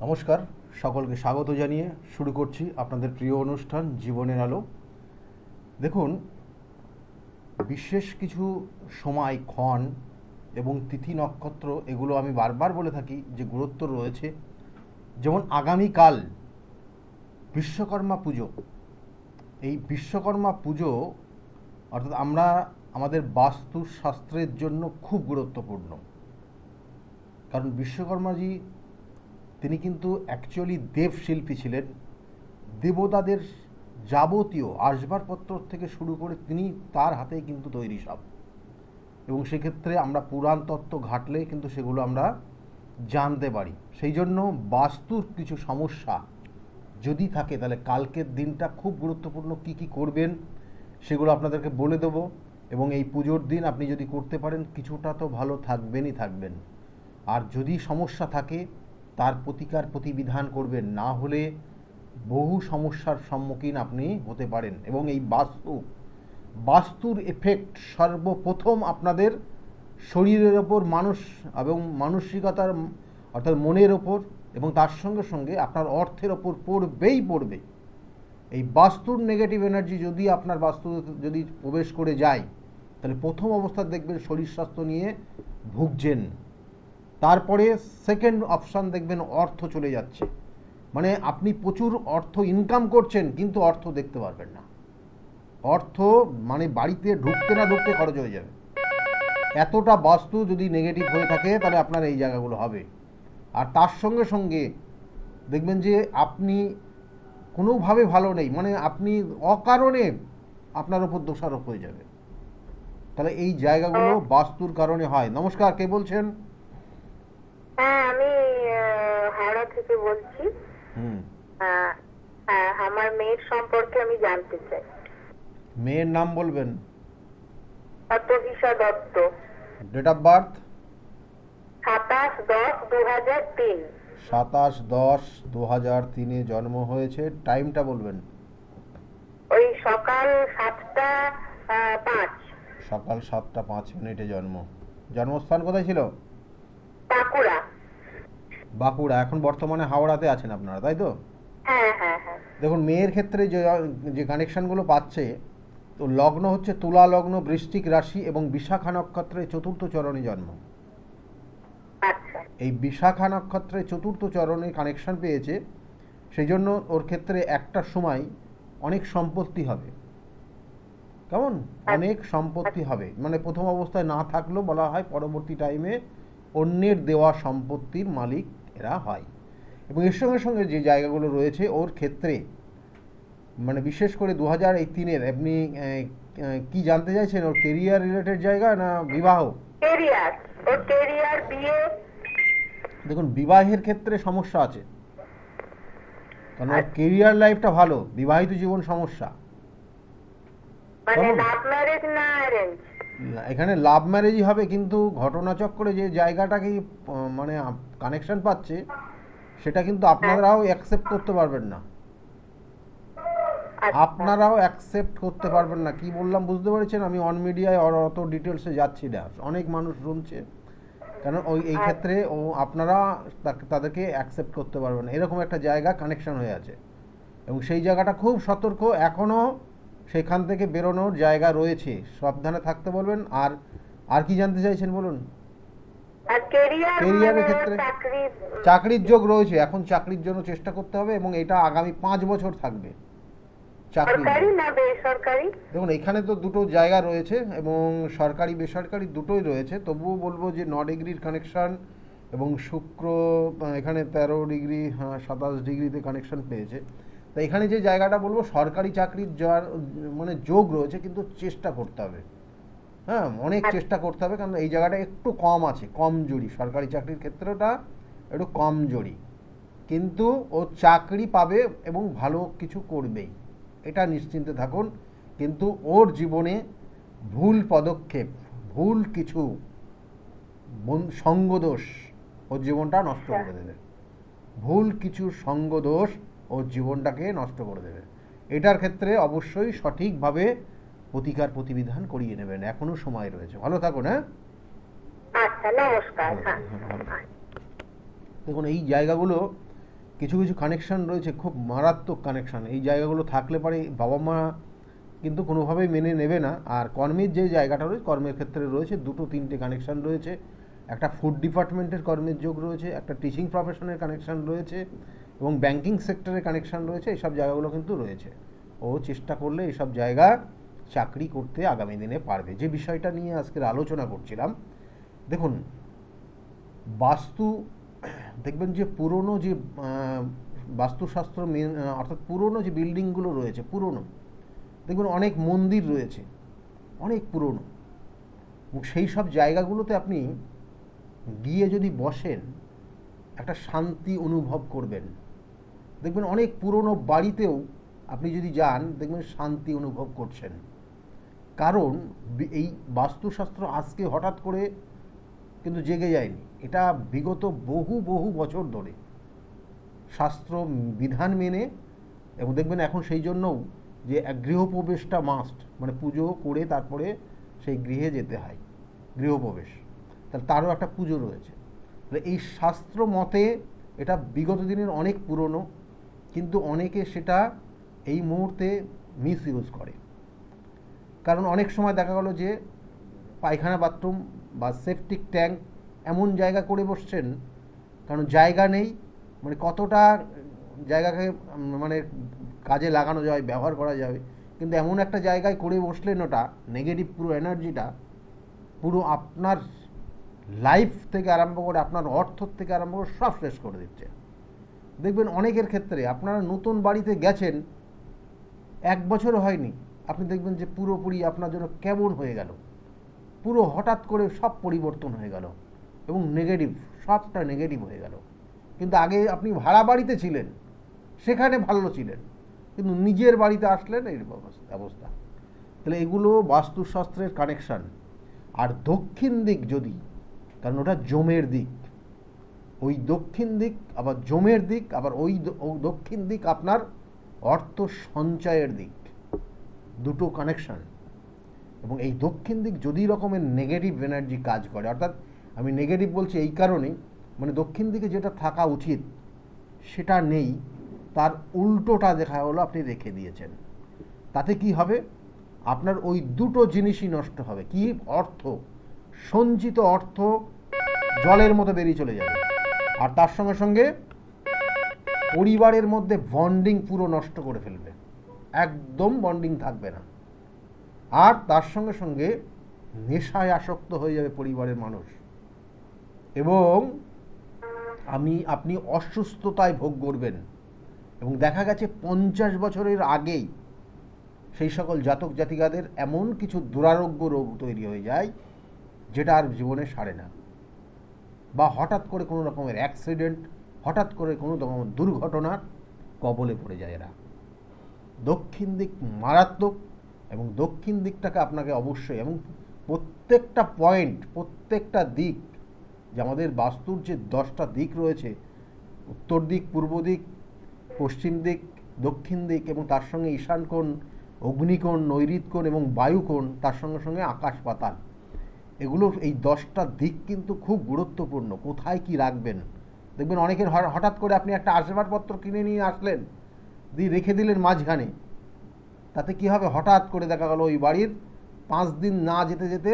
নমস্কার, সকলকে স্বাগত জানিয়ে শুরু করছি আপনাদের প্রিয় অনুষ্ঠান জীবনের আলো। দেখুন, বিশেষ কিছু সময়, ক্ষণ এবং তিথি নক্ষত্র, এগুলো আমি বারবার বলে থাকি যে গুরুত্ব রয়েছে। যেমন আগামীকাল বিশ্বকর্মা পুজো। এই বিশ্বকর্মা পুজো অর্থাৎ আমরা আমাদের বাস্তুশাস্ত্রের জন্য খুব গুরুত্বপূর্ণ। কারণ বিশ্বকর্মাজি তিনি কিন্তু অ্যাকচুয়ালি দেবশিল্পী ছিলেন। দেবতাদের যাবতীয় আসবাবপত্র থেকে শুরু করে তিনি তার হাতেই কিন্তু তৈরি সব। এবং সেক্ষেত্রে আমরা পুরাণ তত্ত্ব ঘাটলে কিন্তু সেগুলো আমরা জানতে পারি। সেই জন্য বাস্তুর কিছু সমস্যা যদি থাকে তাহলে কালকের দিনটা খুব গুরুত্বপূর্ণ। কি কি করবেন সেগুলো আপনাদেরকে বলে দেবো। এবং এই পুজোর দিন আপনি যদি করতে পারেন কিছুটা তো ভালো থাকবেনই থাকবেন। আর যদি সমস্যা থাকে তার প্রতিকার প্রতিবিধান করবেন, না হলে বহু সমস্যার সম্মুখীন আপনি হতে পারেন। এবং এই বাস্তুর এফেক্ট সর্বপ্রথম আপনাদের শরীরের ওপর, মানুষ এবং মানসিকতার অর্থাৎ মনের ওপর, এবং তার সঙ্গে সঙ্গে আপনার অর্থের ওপর পড়বে। এই বাস্তুর নেগেটিভ এনার্জি যদি আপনার বাস্তু যদি প্রবেশ করে যায় তাহলে প্রথম অবস্থা দেখবেন শরীর স্বাস্থ্য নিয়ে ভুগছেন। তারপরে সেকেন্ড অপশান দেখবেন অর্থ চলে যাচ্ছে, মানে আপনি প্রচুর অর্থ ইনকাম করছেন কিন্তু অর্থ দেখতে পারবেন না। অর্থ মানে বাড়িতে ঢুকতে না ঢুকতে খরচ হয়ে যাবে। এতটা বাস্তু যদি নেগেটিভ হয়ে থাকে তাহলে আপনার এই জায়গাগুলো হবে। আর তার সঙ্গে সঙ্গে দেখবেন যে আপনি কোনোভাবে ভালো নেই, মানে আপনি অকারণে আপনার ওপর দোষারোপ হয়ে যাবে। তাহলে এই জায়গাগুলো বাস্তুর কারণে হয়। নমস্কার, কে বলছেন? হ্যাঁ, আমি হাওড়া থেকে বলছি। আমার মেয়ের সম্পর্কে আমি জানতে চাই। মেয়ের নাম বলবেন? Atabisha Dutta. Date of birth? 27/10/2003। 27/10/2003 জন্ম হয়েছে। টাইমটা বলবেন? ওই সকাল 7:05। সকাল 7:05 জন্ম। জন্মস্থান কোথায় ছিল? বাঁকুড়া। বাঁকুড়া। এখন বর্তমানে হাওড়াতে আছেন আপনারা, তাই তো? হ্যাঁ হ্যাঁ হ্যাঁ। দেখুন, মেয়ের ক্ষেত্রে যে কানেকশানগুলো পাচ্ছে, তো লগ্ন হচ্ছে তুলা লগ্ন, বৃশ্চিক রাশি এবং বিশাখা নক্ষত্রে চতুর্থ চরণে জন্ম। আচ্ছা। এই বিশাখা নক্ষত্রে চতুর্থ চরণে কানেকশন পেয়েছে, সেই জন্য ওর ক্ষেত্রে একটা সময় অনেক সম্পত্তি হবে। কেমন? অনেক সম্পত্তি হবে, মানে প্রথম অবস্থায় না থাকলেও বলা হয় পরবর্তী টাইমে অন্যের দেওয়া সম্পত্তির মালিক এরা হয়। এবং এর সঙ্গে সঙ্গে যে জায়গাগুলো রয়েছে ওর ক্ষেত্রে, মানে বিশেষ করে 2003 আপনি কি জানতে চাইছেন? ওর কেরিয়ার রিলেটেড জায়গা না বিবাহ? কেরিয়ার, ওর কেরিয়ার, বিয়ে। দেখুন, বিবাহের ক্ষেত্রে সমস্যা আছে, কারণ ওর কেরিয়ার লাইফটা ভালো, বিবাহিত জীবন সমস্যা। মানে লাভ ম্যারেজ না অ্যারেঞ্জ? এখানে লাভ ম্যারেজই হবে, কিন্তু ঘটনাচক্রে যে জায়গাটাকে মানে কানেকশন পাচ্ছে সেটা কিন্তু আপনারাও অ্যাকসেপ্ট করতে পারবেন না। আপনারাও অ্যাকসেপ্ট করতে পারবেন না। কি বললাম বুঝতে পেরেছেন? আমি অন মিডিয়ায় অত ডিটেলসে যাচ্ছি না, অনেক মানুষ শুনছে, কারণ এই ক্ষেত্রে আপনারা তাদেরকে অ্যাকসেপ্ট করতে পারবেন না, এরকম একটা জায়গা কানেকশন হয়ে আছে। এবং সেই জায়গাটা খুব সতর্ক, এখনও সেখান থেকে বেরোনোর জায়গা রয়েছে, সাবধানে থাকতে বলবেন। আর কি জানতে চাইছেন বলুন? কেরিয়ারের ক্ষেত্রে চাকরির যোগ রয়েছে, এখন চাকরির জন্য চেষ্টা করতে হবে এবং এটা আগামী 5 বছর থাকবে। সরকারি না বেসরকারি? দেখুন, এখানে তো দুটো জায়গা রয়েছে এবং সরকারি বেসরকারি দুটোই রয়েছে। তবুও বলবো যে 9 ডিগ্রির কানেকশন এবং শুক্র এখানে 13 ডিগ্রি, 27 ডিগ্রিতে কানেকশন পেয়েছে। তো এখানে যে জায়গাটা বলবো সরকারি চাকরির মানে যোগ রয়েছে, কিন্তু চেষ্টা করতে হবে। হ্যাঁ, অনেক চেষ্টা করতে হবে, কারণ এই জায়গাটা একটু কম আছে, কমজোরি। সরকারি চাকরির ক্ষেত্রটা একটু কমজোরি, কিন্তু ও চাকরি পাবে এবং ভালো কিছু করবেই, এটা নিশ্চিন্তে থাকুন। কিন্তু ওর জীবনে ভুল পদক্ষেপ, ভুল কিছু সঙ্গদোষ ওর জীবনটা নষ্ট করে দেবে। ভুল কিছু সঙ্গদোষ ওর জীবনটাকে নষ্ট করে দেবে। এটার ক্ষেত্রে অবশ্যই সঠিকভাবে প্রতিকার প্রতিবিধান করিয়ে নেবেন, এখনো সময় রয়েছে। ভালো থাকুন। হ্যাঁ, আচ্ছা, নমস্কার। দেখুন, এই জায়গাগুলো কিছু কিছু কানেকশান রয়েছে, খুব মারাত্মক কানেকশান। এই জায়গাগুলো থাকলে পরে বাবা মা কিন্তু কোনোভাবেই মেনে নেবে না। আর কর্মের যে জায়গাটা রয়েছে, কর্মের ক্ষেত্রে রয়েছে দুটো তিনটে কানেকশান রয়েছে। একটা ফুড ডিপার্টমেন্টের কর্মের যোগ রয়েছে, একটা টিচিং প্রফেশনের কানেকশান রয়েছে, এবং ব্যাংকিং সেক্টরের কানেকশান রয়েছে। এইসব জায়গাগুলো কিন্তু রয়েছে। ও চেষ্টা করলে এইসব জায়গা চাকরি করতে আগামী দিনে পারবে। যে বিষয়টা নিয়ে আজকের আলোচনা করছিলাম, দেখুন বাস্তু, দেখবেন যে পুরনো যে বাস্তুশাস্ত্র অর্থাৎ পুরনো যে বিল্ডিংগুলো রয়েছে, পুরনো দেখবেন অনেক মন্দির রয়েছে, অনেক পুরনো, এবং সেই সব জায়গাগুলোতে আপনি গিয়ে যদি বসেন একটা শান্তি অনুভব করবেন। দেখবেন অনেক পুরনো বাড়িতেও আপনি যদি যান দেখবেন শান্তি অনুভব করছেন। কারণ এই বাস্তুশাস্ত্র আজকে হঠাৎ করে কিন্তু জেগে যায়নি, এটা বিগত বহু বহু বছর ধরে শাস্ত্র বিধান মেনে, এবং দেখবেন এখন সেই জন্যও যে গৃহপ্রবেশটা মাস্ট, মানে পুজো করে তারপরে সেই গৃহে যেতে হয়, গৃহপ্রবেশ, তাহলে তারও একটা পুজো রয়েছে। তাহলে এই শাস্ত্র মতে এটা বিগত দিনের অনেক পুরনো, কিন্তু অনেকে সেটা এই মুহূর্তে মিস ইউজ করে। কারণ অনেক সময় দেখা গেল যে পায়খানা বাথরুম বা সেপটিক ট্যাঙ্ক এমন জায়গা করে বসছেন, কারণ জায়গা নেই, মানে কতটা জায়গাকে মানে কাজে লাগানো যায়, ব্যবহার করা যাবে, কিন্তু এমন একটা জায়গায় করে বসলেন ওটা নেগেটিভ পুরো এনার্জিটা পুরো আপনার লাইফ থেকে আরম্ভ করে আপনার অর্থ থেকে আরম্ভ করে সব শেষ করে দিচ্ছে। দেখবেন অনেকের ক্ষেত্রে আপনারা নতুন বাড়িতে গেছেন, 1 বছরও হয়নি, আপনি দেখবেন যে পুরোপুরি আপনার জন্য কেমন হয়ে গেল, পুরো হঠাৎ করে সব পরিবর্তন হয়ে গেল, এবং নেগেটিভ, সবটা নেগেটিভ হয়ে গেল। কিন্তু আগে আপনি ভাড়া বাড়িতে ছিলেন, সেখানে ভালো ছিলেন, কিন্তু নিজের বাড়িতে আসলেন এই অবস্থা। তাহলে এগুলো বাস্তুশাস্ত্রের কানেকশান। আর দক্ষিণ দিক যদি, কারণ ওটা জমের দিক, ওই দক্ষিণ দিক আবার জমের দিক, আবার ওই দক্ষিণ দিক আপনার অর্থ সঞ্চয়ের দিক, দুটো কানেকশান। এবং এই দক্ষিণ দিক যদি রকমের নেগেটিভ এনার্জি কাজ করে, অর্থাৎ আমি নেগেটিভ বলছি এই কারণেই, মানে দক্ষিণ দিকে যেটা থাকা উচিত সেটা নেই, তার উল্টোটা দেখা হলো আপনি রেখে দিয়েছেন, তাতে কি হবে, আপনার ওই দুটো জিনিসই নষ্ট হবে। কি? অর্থ, সঞ্চিত অর্থ জলের মতো বেরিয়ে চলে যাবে, আর তার সঙ্গে সঙ্গে পরিবারের মধ্যে বন্ডিং পুরো নষ্ট করে ফেলবে, একদম বন্ডিং থাকবে না। আর তার সঙ্গে সঙ্গে নেশায় আসক্ত হয়ে যাবে পরিবারের মানুষ, এবং আপনি অসুস্থতায় ভোগ করবেন। এবং দেখা গেছে 50 বছরের আগেই সেই সকল জাতক জাতিকাদের এমন কিছু দুরারোগ্য রোগ তৈরি হয়ে যায় যেটা আর জীবনে সারে না, বা হঠাৎ করে কোনো রকমের অ্যাক্সিডেন্ট, হঠাৎ করে কোনো রকম দুর্ঘটনার কবলে পড়ে যায় এরা। দক্ষিণ দিক মারাত্মক, এবং দক্ষিণ দিকটাকে আপনাকে অবশ্যই, এবং প্রত্যেকটা পয়েন্ট, প্রত্যেকটা দিক, যে আমাদের বাস্তুর যে 10টা দিক রয়েছে, উত্তর দিক, পূর্ব দিক, পশ্চিম দিক, দক্ষিণ দিক, এবং তার সঙ্গে ঈশান কোণ, অগ্নিকোণ, নৈঋত কোণ এবং বায়ুকোণ, তার সঙ্গে সঙ্গে আকাশ পাতাল, এগুলো এই 10টা দিক কিন্তু খুব গুরুত্বপূর্ণ। কোথায় কি রাখবেন, দেখবেন অনেকের হঠাৎ করে আপনি একটা আসবাবপত্র কিনে নিয়ে আসলেন, দিয়ে রেখে দিলেন মাঝখানে, তাতে কি হবে, হঠাৎ করে দেখা গেল ওই বাড়ির 5 দিন না যেতে যেতে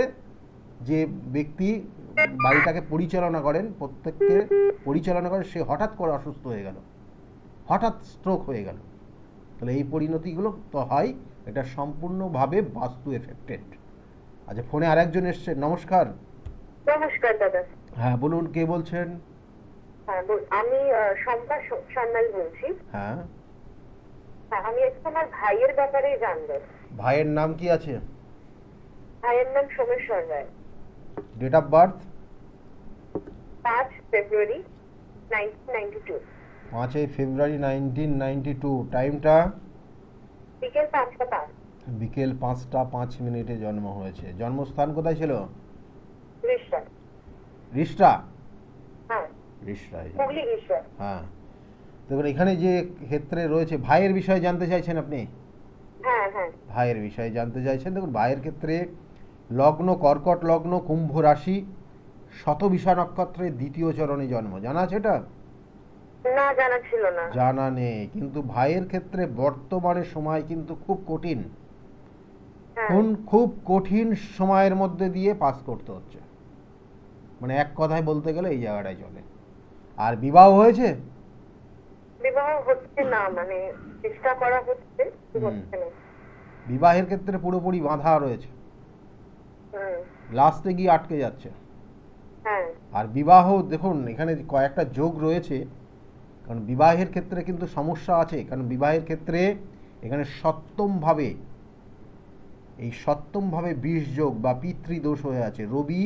যে ব্যক্তি বাড়িটাকে পরিচালনা করেন, প্রত্যেককে পরিচালনা করেন, সে হঠাৎ করে অসুস্থ হয়ে গেল, হঠাৎ স্ট্রোক হয়ে গেল। তাহলে এই পরিণতিগুলো তো হয়, এটা সম্পূর্ণভাবে বাস্তু এফেক্টেড। আচ্ছা, ফোনে আরেকজন এসছেন। নমস্কার। নমস্কার দাদা। হ্যাঁ বলুন, কে বলছেন? হ্যাঁ, আমি শম্পা সান্যাল বলছি। হ্যাঁ, আমি একটু আমার ভাইয়ের ব্যাপারে জানবো। ভাইয়ের নাম কি আছে? ভাইয়ের নাম Someshwar Roy. Date of birth? 5 February 1992। 5 February 1992। টাইমটা? বিকেল 5টা 5। বিকেল 5টা 5 মিনিটে জন্ম হয়েছে। জন্মস্থান কোথায় ছিল? রিষ্টা। রিষ্টা? হ্যাঁ, রিষ্টায়। হুগলি রিষ্টা। হ্যাঁ, দেখুন এখানে যে ক্ষেত্রে রয়েছে, ভাইয়ের বিষয়ে জানতে চাইছেন আপনি? হ্যাঁ হ্যাঁ। ভাইয়ের বিষয়ে জানতে চাইছেন। দেখুন ভাইয়ের ক্ষেত্রে লগ্ন কর্কট লগ্ন, কুম্ভ রাশি, শতবিশা নক্ষত্রের 2য় চরণে জন্ম। জানা আছে এটা? না, জানা ছিল না। জানা নেই, কিন্তু ভাইয়ের ক্ষেত্রে বর্তমানে সময় কিন্তু খুব কঠিন। হ্যাঁ। খুব কঠিন সময়ের মধ্যে দিয়ে পাস করতে হচ্ছে, মানে এক কথায় বলতে গেলে এই জায়গাটায় চলে। আর বিবাহ হয়েছে? বিবাহ হচ্ছে না, মানে চেষ্টা করা হচ্ছে, কিন্তু হুম, হচ্ছে না। বিবাহের ক্ষেত্রে পুরোপুরি বাধা রয়েছে, হুম। লাস্টে গিয়ে আটকে যাচ্ছে। হ্যাঁ। আর বিবাহ দেখুন এখানে কয়েকটা যোগ রয়েছে, কারণ বিবাহের ক্ষেত্রে কিন্তু সমস্যা আছে, কারণ বিবাহের ক্ষেত্রে এখানে সপ্তমভাবে, এই সপ্তমভাবে 20 যোগ বা পিতৃদোষ হয়ে আছে। রবি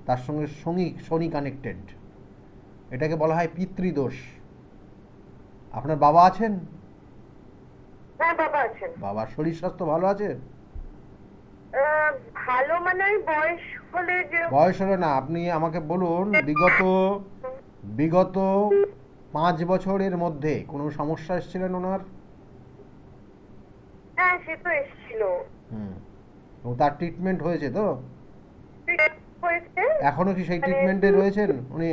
তার সঙ্গে শনি, শনি কানেক্টেড, এটাকে বলা হয় পিতৃদোষ। আপনার বাবা আছেন? হ্যাঁ, বাবা আছেন। বাবার শরীর স্বাস্থ্য ভালো আছে? আহ, ভালো মানে ওই বয়স হলে যে। বয়স হলে না, আপনি আমাকে বলুন বিগত বিগত 5 বছরের মধ্যে কোনো সমস্যা এসেছিলেন ওনার? হ্যাঁ, সে তো এসেছিল। হুম, এবং তার ট্রিটমেন্ট হয়েছে তো? হয়েছে। এখনো কি সেই মানে ট্রিটমেন্টে রয়েছেন উনি?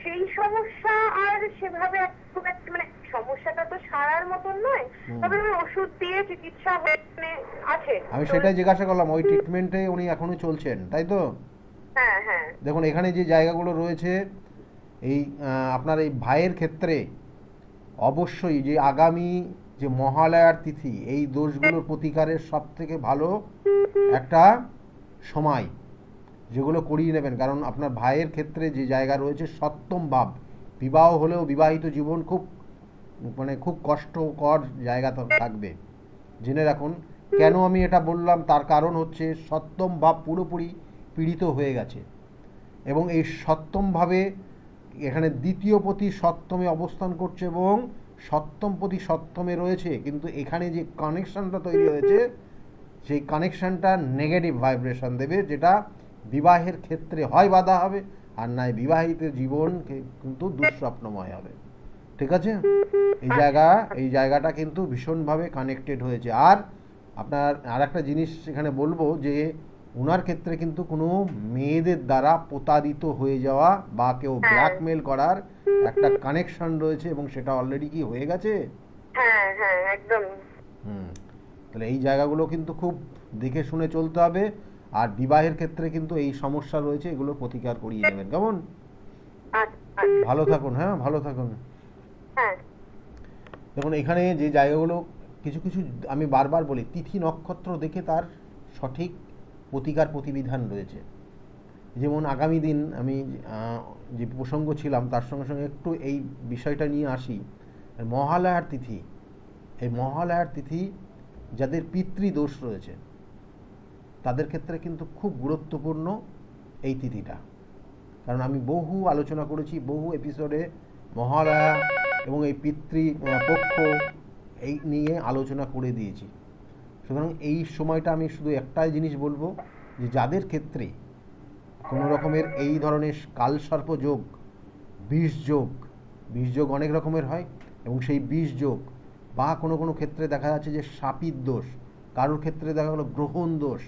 সেই সমস্যা আর সেভাবে খুব একটা, মানে সমস্যাটা তো সারার মতন নয়, হুম, তবে ওই ওষুধ দিয়ে চিকিৎসা মানে আছে। আমি সেটাই চলছে। জিজ্ঞাসা করলাম, ওই ট্রিটমেন্টে উনি এখনো চলছেন তাই তো? হ্যাঁ, হ্যাঁ। দেখুন এখানে যে জায়গাগুলো রয়েছে, এই আপনার এই ভাইয়ের ক্ষেত্রে অবশ্যই যে আগামী যে মহালয়ার তিথি, এই দোষগুলোর প্রতিকারের সব থেকে ভালো একটা সময়, যেগুলো করিয়ে নেবেন। কারণ আপনার ভাইয়ের ক্ষেত্রে যে জায়গা রয়েছে সপ্তম ভাব, বিবাহ হলেও বিবাহিত জীবন খুব, মানে খুব কষ্টকর জায়গা থাকবে। জেনে রাখুন, কেন আমি এটা বললাম তার কারণ হচ্ছে সপ্তম ভাব পুরোপুরি পীড়িত হয়ে গেছে, এবং এই সপ্তমভাবে এখানে দ্বিতীয় পতি সপ্তমে অবস্থান করছে, এবং সপ্তম পতি সপ্তমে রয়েছে, কিন্তু এখানে যে কানেকশনটা তৈরি হয়েছে সেই কানেকশনটা নেগেটিভ ভাইব্রেশন দেবে, যেটা বিবাহের ক্ষেত্রে হয় বাধা হবে, আর নয় বিবাহিত জীবন কিন্তু দুঃস্বপ্নময় হবে। ঠিক আছে? এই জায়গাটা কিন্তু ভীষণভাবে কানেক্টেড হয়েছে। আর আপনার আর একটা জিনিস এখানে বলবো যে ওনার ক্ষেত্রে কিন্তু কোনো মেয়েদের দ্বারা প্রতারিত হয়ে যাওয়া বা কেউ হ্যাঁ, ব্ল্যাকমেল করার একটা কানেকশন রয়েছে, এবং সেটা অলরেডি কি হয়ে গেছে। হ্যাঁ, হ্যাঁ, একদম। হুম, তাহলে এই জায়গাগুলো কিন্তু খুব দেখে শুনে চলতে হবে। আর বিবাহের ক্ষেত্রে কিন্তু এই সমস্যা রয়েছে, এগুলো প্রতিকার করিয়ে নেবেন কেমন? আচ্ছা, আচ্ছা। ভালো থাকুন, হ্যাঁ ভালো থাকুন। হ্যাঁ। দেখুন এখানে যে জায়গাগুলো, কিছু কিছু আমি বারবার বলি, তিথি নক্ষত্র দেখে তার সঠিক প্রতিকার প্রতিবিধান রয়েছে। যেমন আগামী দিন আমি যে প্রসঙ্গ ছিলাম তার সঙ্গে সঙ্গে একটু এই বিষয়টা নিয়ে আসি। মহালয়ার তিথি, এই মহালয়ার তিথি যাদের পিতৃদোষ রয়েছে তাদের ক্ষেত্রে কিন্তু খুব গুরুত্বপূর্ণ এই তিথিটা। কারণ আমি বহু আলোচনা করেছি, বহু এপিসোডে মহালয়া এবং এই পক্ষ এই নিয়ে আলোচনা করে দিয়েছি। সুতরাং এই সময়টা আমি শুধু একটাই জিনিস বলবো, যে যাদের ক্ষেত্রে কোনো রকমের এই ধরনের কালসর্প যোগ, বিষ যোগ, বিষ যোগ অনেক রকমের হয়, এবং সেই বিষ যোগ বা কোনো কোনো ক্ষেত্রে দেখা যাচ্ছে যে শাপিত দোষ, কারোর ক্ষেত্রে দেখা গেলো গ্রহণ দোষ,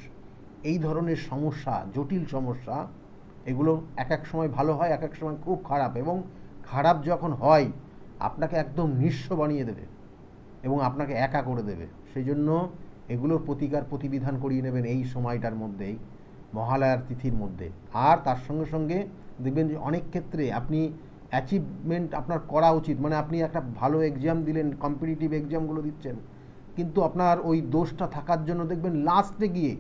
এই ধরনের সমস্যা, জটিল সমস্যা, এগুলো এক এক সময় ভালো হয়, এক এক সময় খুব খারাপ, এবং খারাপ যখন হয় আপনাকে একদম নিঃস্ব বানিয়ে দেবে এবং আপনাকে একা করে দেবে। সেই জন্য এগুলোর প্রতিকার প্রতিবিধান করিয়ে নেবেন এই সময়টার মধ্যেই, মহালয়ার তিথির মধ্যে। আর তার সঙ্গে সঙ্গে দেখবেন যে অনেক ক্ষেত্রে আপনি অ্যাচিভমেন্ট আপনার করা উচিত, মানে আপনি একটা ভালো এক্সাম দিলেন, কম্পিটিটিভ এক্সামগুলো দিচ্ছেন, কিন্তু আপনার ওই দোষটা থাকার জন্য দেখবেন লাস্টে গিয়ে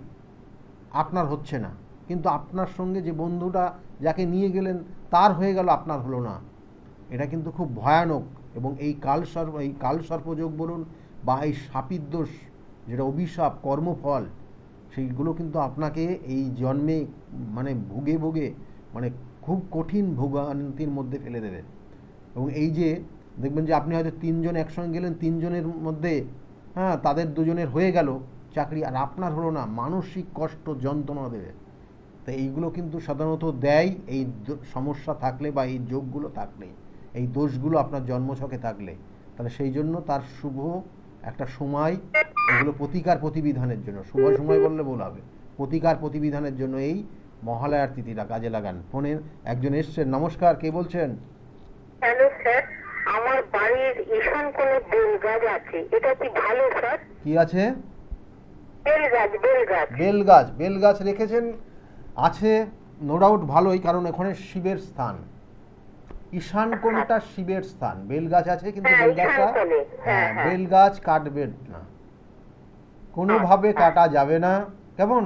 আপনার হচ্ছে না, কিন্তু আপনার সঙ্গে যে বন্ধুটা যাকে নিয়ে গেলেন তার হয়ে গেল, আপনার হলো না। এটা কিন্তু খুব ভয়ানক। এবং এই কালসর্পযোগ বলুন বা এই শাপিত দোষ, যেটা অভিশাপ কর্মফল, সেইগুলো কিন্তু আপনাকে এই জন্মে মানে ভুগে ভুগে মানে খুব কঠিন ভোগান্তির মধ্যে ফেলে দেবে। এবং এই যে দেখবেন যে আপনি হয়তো 3 জন একসঙ্গে গেলেন, 3 জনের মধ্যে হ্যাঁ তাদের 2জনের হয়ে গেল চাকরি, আর আপনার হলো না, মানসিক কষ্ট যন্ত্রণা দেবে। তো এইগুলো কিন্তু সাধারণত দেয় এই সমস্যা থাকলে বা এই যোগগুলো থাকলে, এই দোষগুলো আপনার জন্মছকে থাকলে। তাহলে সেই জন্য তার শুভ একটা সময়, এগুলো প্রতিকার প্রতিবিধানের জন্য, শুভ সময় বললে ভুল হবে, প্রতিকার প্রতিবিধানের জন্য এই মহালয়ার তিথিটা কাজে লাগান। ফোনে একজন এসছেন, নমস্কার, কে বলছেন? হ্যালো স্যার, আমার বাড়ির ঈশান কোণে বেল গাছ আছে, এটা কি ভালো স্যার? কি আছে? বেল গাছ, বেল গাছ। বেল গাছ, বেল গাছ রেখেছেন, আছে, নো ডাউট ভালোই, কারণ ওখানে শিবের স্থান। ঈশান কোণটা শিবের স্থান, বেল গাছ আছে, কিন্তু হ্যাঁ, বেল ঈশান গাছটা, কোণে, হ্যাঁ, হ্যাঁ। বেল গাছ কাটবেন না, কোনোভাবে আচ্ছা। কাটা যাবে না, কেমন?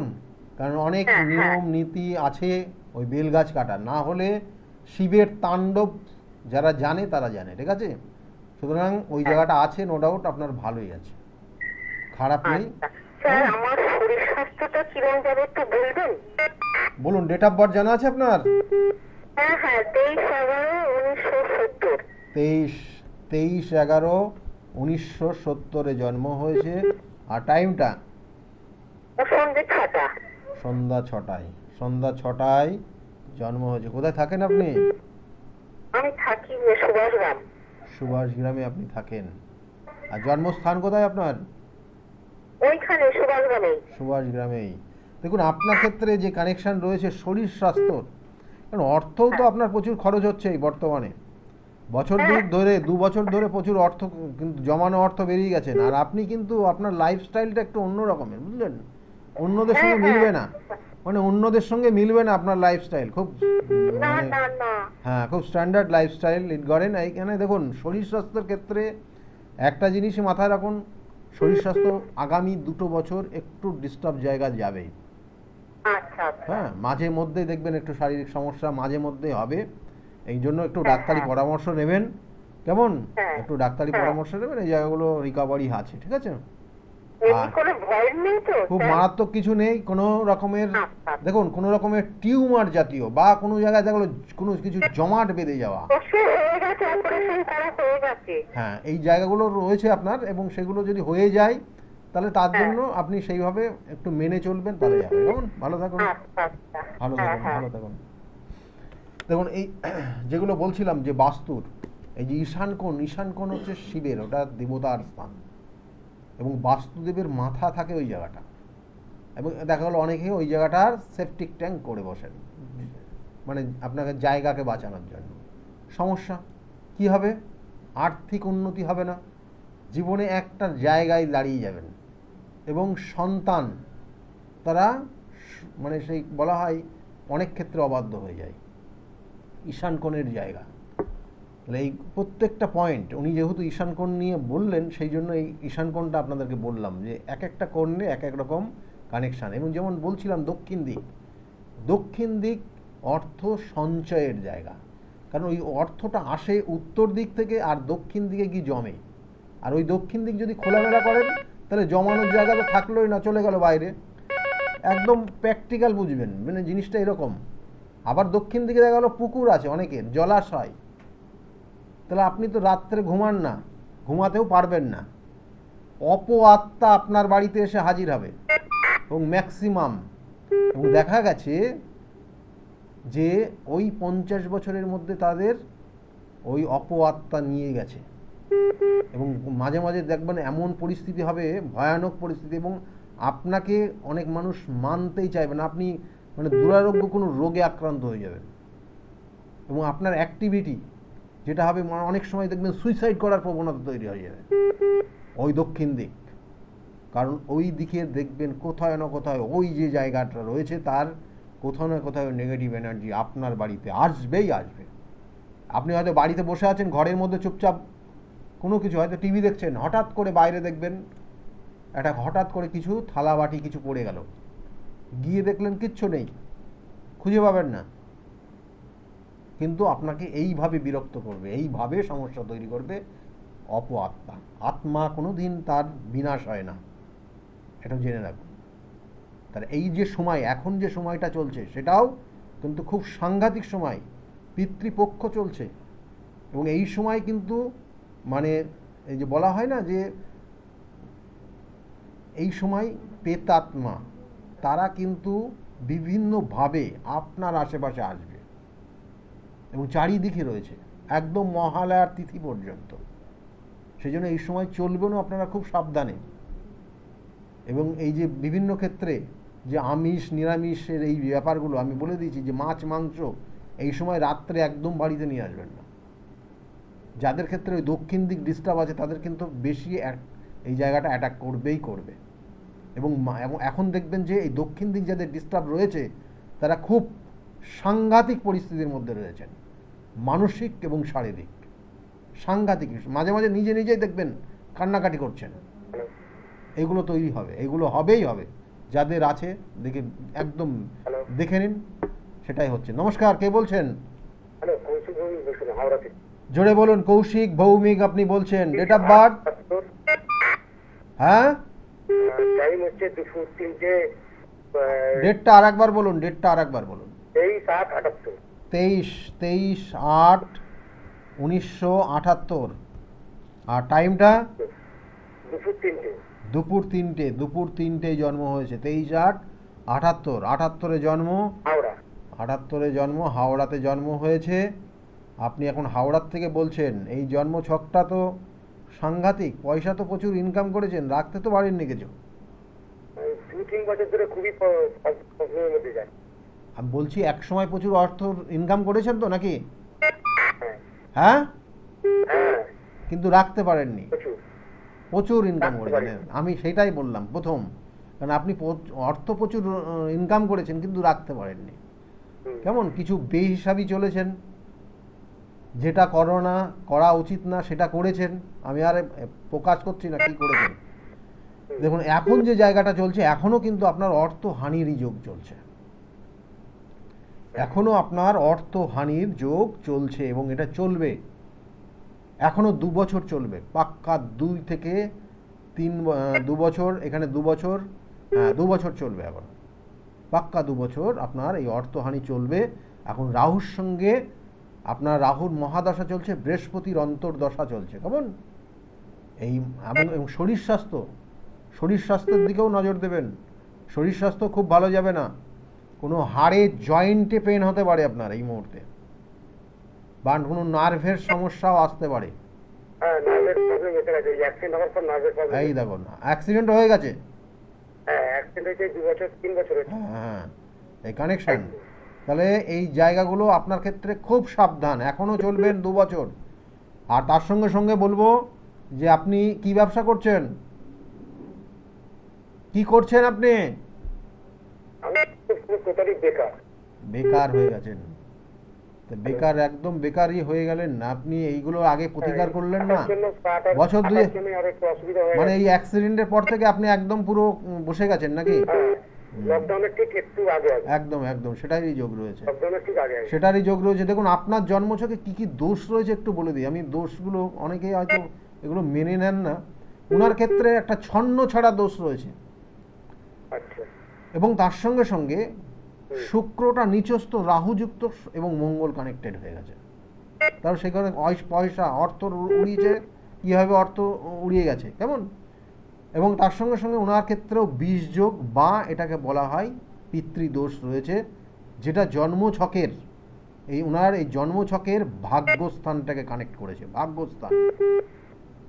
কারণ অনেক হ্যাঁ, হ্যাঁ। নিয়ম নীতি আছে ওই বেল গাছ কাটা, না হলে শিবের তাণ্ডব যারা জানে তারা জানে, ঠিক আছে? সুতরাং ওই জায়গাটা আছে, নো ডাউট আপনার ভালোই আছে, খারাপ নেই। আচ্ছা স্যার, আমার শরীর স্বাস্থ্যটা কিরম যাবে একটু বলবেন? বলুন, ডেট অফ বার্থ জানা আছে আপনার? হ্যাঁ হ্যাঁ, 23/11/1970। 23/11/1970 জন্ম হয়েছে, আর টাইমটা সন্ধ্যে 6টা। সন্ধ্যা 6টায়, সন্ধ্যা 6টায় জন্ম হয়েছে। কোথায় থাকেন আপনি? আমি থাকি সুভাষগ্রাম। সুভাষ গ্রামে আপনি থাকেন। আর জন্মস্থান কোথায় আপনার? ওইখানে সুভাষগ্রামে। সুভাষ গ্রামেই। দেখুন, আপনার ক্ষেত্রে যে কানেকশন রয়েছে শরীর স্বাস্থ্য, কারণ অর্থও তো আপনার প্রচুর খরচ হচ্ছে এই বর্তমানে, বছর দুই ধরে, 2 বছর ধরে প্রচুর অর্থ, কিন্তু জমানো অর্থ বেরিয়ে গেছেন, আর আপনি কিন্তু আপনার লাইফস্টাইলটা একটু অন্য রকমের, বুঝলেন? অন্যদের সঙ্গে মিলবে না, মানে অন্যদের সঙ্গে মিলবে না আপনার লাইফস্টাইল, খুব না মানে, না না। হ্যাঁ, খুব স্ট্যান্ডার্ড লাইফস্টাইল লিড করেন। এইখানে দেখুন, শরীর স্বাস্থ্যের ক্ষেত্রে একটা জিনিসই মাথায় রাখুন, শরীর স্বাস্থ্য আগামী 2 বছর একটু ডিস্টার্ব জায়গা যাবে। আচ্ছা আচ্ছা। হ্যাঁ, মাঝে মধ্যে দেখবেন একটু শারীরিক সমস্যা মাঝে মধ্যে হবে, এই জন্য একটু হ্যাঁ, ডাক্তারি হ্যাঁ। পরামর্শ নেবেন, কেমন? হ্যাঁ, একটু ডাক্তারি হ্যাঁ। পরামর্শ নেবেন, এই জায়গাগুলো রিকভারি আছে, ঠিক আছে? এমনি আর কোনো ভয় নেই তো খুব স্যার? মারাত্মক কিছু নেই, কোনো রকমের, আচ্ছা। দেখুন, কোনো রকমের টিউমার জাতীয় বা কোনো জায়গায় দেখলো কোনো কিছু জমাট বেঁধে যাওয়া, অবশ্যই হয়ে গেছে, অপারেশন করা হয়ে গেছে। হ্যাঁ, এই জায়গাগুলো রয়েছে আপনার, এবং সেগুলো যদি হয়ে যায় তাহলে তার হ্যাঁ। জন্য আপনি সেইভাবে একটু মেনে চলবেন, তাহলে যাবে, কেমন? ভালো থাকুন, আচ্ছা আচ্ছা। ভালো হ্যাঁ থাকুন, হ্যাঁ। ভালো থাকুন। দেখুন, এই যেগুলো বলছিলাম যে বাস্তুর, এই যে ঈশান কোণ, ঈশান কোণ হচ্ছে শিবের, ওটা দেবতার স্থান, এবং বাস্তুদেবের মাথা থাকে ওই জায়গাটা, এবং দেখা গেলো অনেকে ওই জায়গাটার সেপটিক ট্যাঙ্ক করে বসেন, মানে আপনাকে জায়গাকে বাঁচানোর জন্য। সমস্যা কি হবে? আর্থিক উন্নতি হবে না, জীবনে একটা জায়গায় দাঁড়িয়ে যাবেন, এবং সন্তান তারা মানে সেই বলা হয় অনেক ক্ষেত্রে অবাধ্য হয়ে যায়, ঈশান কোণের জায়গা। তাহলে এই প্রত্যেকটা পয়েন্ট উনি যেহেতু ঈশান কোণ নিয়ে বললেন, সেই জন্য এই ঈশান কোণটা আপনাদেরকে বললাম, যে এক একটা কোণে এক এক রকম কানেকশান। এবং যেমন বলছিলাম দক্ষিণ দিক, দক্ষিণ দিক অর্থ সঞ্চয়ের জায়গা, কারণ ওই অর্থটা আসে উত্তর দিক থেকে আর দক্ষিণ দিকে গিয়ে জমে, আর ওই দক্ষিণ দিক যদি খোলামেলা করেন তাহলে জমানোর জায়গা তো থাকলোই না, চলে গেল বাইরে। একদম প্র্যাকটিক্যাল বুঝবেন, মানে জিনিসটা এরকম। আবার দক্ষিণ দিকে দেখা গেলো পুকুর আছে অনেকের, জলাশয়, তাহলে আপনি তো রাত্রে ঘুমান না, ঘুমাতেও পারবেন না, অপআত্মা আপনার বাড়িতে এসে হাজির হবে, এবং ম্যাক্সিমাম, এবং দেখা গেছে যে ওই 50 বছরের মধ্যে তাদের ওই অপআত্মা নিয়ে গেছে, এবং মাঝে মাঝে দেখবেন এমন পরিস্থিতি হবে, ভয়ানক পরিস্থিতি, এবং আপনাকে অনেক মানুষ মানতেই চাইবে না, আপনি মানে দুরারোগ্য কোনো রোগে আক্রান্ত হয়ে যাবেন, এবং আপনার অ্যাক্টিভিটি যেটা হবে, অনেক সময় দেখবেন সুইসাইড করার প্রবণতা তৈরি হয়ে যাবে ওই দক্ষিণ দিক। কারণ ওই দিকে দেখবেন কোথায় না কোথায় ওই যে জায়গাটা রয়েছে তার কোথাও না কোথাও নেগেটিভ এনার্জি আপনার বাড়িতে আসবেই আসবে। আপনি হয়তো বাড়িতে বসে আছেন, ঘরের মধ্যে চুপচাপ কোনো কিছু হয়তো টিভি দেখছেন, হঠাৎ করে বাইরে দেখবেন একটা হঠাৎ করে কিছু থালা বাটি কিছু পড়ে গেল, গিয়ে দেখলেন কিচ্ছু নেই, খুঁজে পাবেন না, কিন্তু আপনাকে এইভাবে বিরক্ত করবে, এইভাবে সমস্যা তৈরি করবে অপআত্মা। আত্মা কোনো দিন তার বিনাশ হয় না, এটা জেনে রাখুন। তার এই যে সময়, এখন যে সময়টা চলছে সেটাও কিন্তু খুব সাংঘাতিক সময়, পিতৃপক্ষ চলছে, এবং এই সময় কিন্তু মানে এই যে বলা হয় না যে এই সময় প্রেতাত্মা তারা কিন্তু বিভিন্নভাবে আপনার আশেপাশে আসবে, এবং চারিদিকে রয়েছে একদম মহালয়ার তিথি পর্যন্ত। সেই জন্য এই সময় চলবেনও আপনারা খুব সাবধানে, এবং এই যে বিভিন্ন ক্ষেত্রে যে আমিষ নিরামিষের এই ব্যাপারগুলো আমি বলে দিয়েছি, যে মাছ মাংস এই সময় রাত্রে একদম বাড়িতে নিয়ে আসবেন না, যাদের ক্ষেত্রে ওই দক্ষিণ দিক ডিস্টার্ব আছে তাদের কিন্তু বেশি এই জায়গাটা অ্যাটাক করবেই করবে। এবং এখন দেখবেন যে এই দক্ষিণ দিক যাদের ডিস্টার্ব রয়েছে তারা খুব সাংঘাতিক পরিস্থিতির মধ্যে রয়েছেন, মানসিক এবং শারীরিক সাংঘাতিক। মাঝে মাঝে নিজে নিজেই দেখবেন কান্নাকাটি করছেন। এগুলো তৈরি হবে, এগুলো হবেই হবে। যাদের আছে দেখে একদম দেখে নিন, সেটাই হচ্ছে। নমস্কার, কে বলছেন? জোরে বলুন। কৌশিক ভৌমিক আপনি বলছেন। Date of birth? হ্যাঁ, টাইম হচ্ছে দুপুর 3টে। ডেটটা আর একবার বলুন, ডেটটা আর একবার বলুন। 23/8/78। 23/8/1978। আর টাইমটা? দুপুর 3টে। দুপুর 3টে জন্ম হয়েছে। 23/8/78। 78-এ জন্ম, হাওড়া। 78-এ জন্ম, হাওড়াতে জন্ম হয়েছে। আপনি এখন হাওড়ার থেকে বলছেন। এই জন্ম ছকটা তো সাংঘাতিক। পয়সা তো প্রচুর ইনকাম করেছেন, রাখতে তো পারেননি কিছু। 2-3 বছর ধরে খুবই প্রবলেমের মধ্যে যায়। আমি বলছি এক সময় প্রচুর অর্থ ইনকাম করেছেন তো নাকি? হ্যাঁ হ্যাঁ, হ্যাঁ, কিন্তু রাখতে পারেননি। প্রচুর ইনকাম রাখতে করেছেন, পারিনি। আমি সেটাই বললাম প্রথম। কারণ আপনি অর্থ প্রচুর ইনকাম করেছেন কিন্তু রাখতে পারেননি। কেমন কিছু বেহিসাবি চলেছেন, যেটা করা উচিত না সেটা করেছেন। আমি আর প্রকাশ করছি না কি করেছেন। দেখুন এখন যে জায়গাটা চলছে, এখনো কিন্তু আপনার অর্থহানিরই যোগ চলছে। এখনো আপনার অর্থহানির যোগ চলছে এবং এটা চলবে এখনো 2 বছর চলবে পাক্কা। 2 থেকে 2 বছর, এখানে 2 বছর, হ্যাঁ 2 বছর চলবে এখন পাক্কা। 2 বছর আপনার এই অর্থহানি চলবে। এখন রাহুর সঙ্গে আপনার রাহুর মহাদশা চলছে, বৃহস্পতির অন্তর্দশা চলছে। কেমন এই এবং শরীর স্বাস্থ্যের দিকেও নজর দেবেন। শরীর স্বাস্থ্য খুব ভালো যাবে না। কোনো হাড়ে জয়েন্টে পেন হতে পারে আপনার এই মুহূর্তে, বা কোনো নার্ভের সমস্যাও আসতে পারে। হ্যাঁ, নার্ভের প্রবলেম এসে গেছে। অ্যাক্সিডেন্ট হওয়ার পর নার্ভের প্রবলেম। এই দেখুন অ্যাক্সিডেন্ট হয়ে গেছে। হ্যাঁ, অ্যাক্সিডেন্ট হয়েছে 2 বছর 3 বছর হয়েছে। হ্যাঁ, এই কানেকশন। তাহলে এই জায়গাগুলো আপনার ক্ষেত্রে খুব সাবধান। এখনো চলবেন 2 বছর। আর তার সঙ্গে সঙ্গে বলবো যে আপনি কি ব্যবসা করছেন, কি করছেন আপনি? আমি টোটালি বেকার। বেকার হয়ে গেছেন। বেকার, একদম বেকারই হয়ে গেলেন না আপনি। এইগুলো আগে প্রতিকার করলেন না? বছর 2 মানে এই অ্যাক্সিডেন্টের পর থেকে আপনি একদম পুরো বসে গেছেন নাকি? লকডাউনের ঠিক একটু আগে। একদম একদম সেটারই যোগ রয়েছে, লকডাউনের ঠিক আগে। সেটারই যোগ রয়েছে। দেখুন আপনার জন্মছকে কি কি দোষ রয়েছে একটু বলে দিই। আমি দোষগুলো, অনেকেই হয়তো এগুলো মেনে নেন না। ওনার ক্ষেত্রে একটা ছন্ন ছাড়া দোষ রয়েছে। আচ্ছা। এবং তার সঙ্গে সঙ্গে শুক্রটা নিচস্থ, রাহুযুক্ত এবং মঙ্গল কানেক্টেড হয়ে গেছে। তার সেখানে পয়সা অর্থ উড়িয়েছে, কীভাবে অর্থ উড়িয়ে গেছে কেমন। এবং তার সঙ্গে সঙ্গে ওনার ক্ষেত্রেও বিষযোগ বা এটাকে বলা হয় পিতৃদোষ রয়েছে, যেটা জন্মছকের ওনার এই জন্মছকের ভাগ্যস্থানটাকে কানেক্ট করেছে। ভাগ্যস্থান,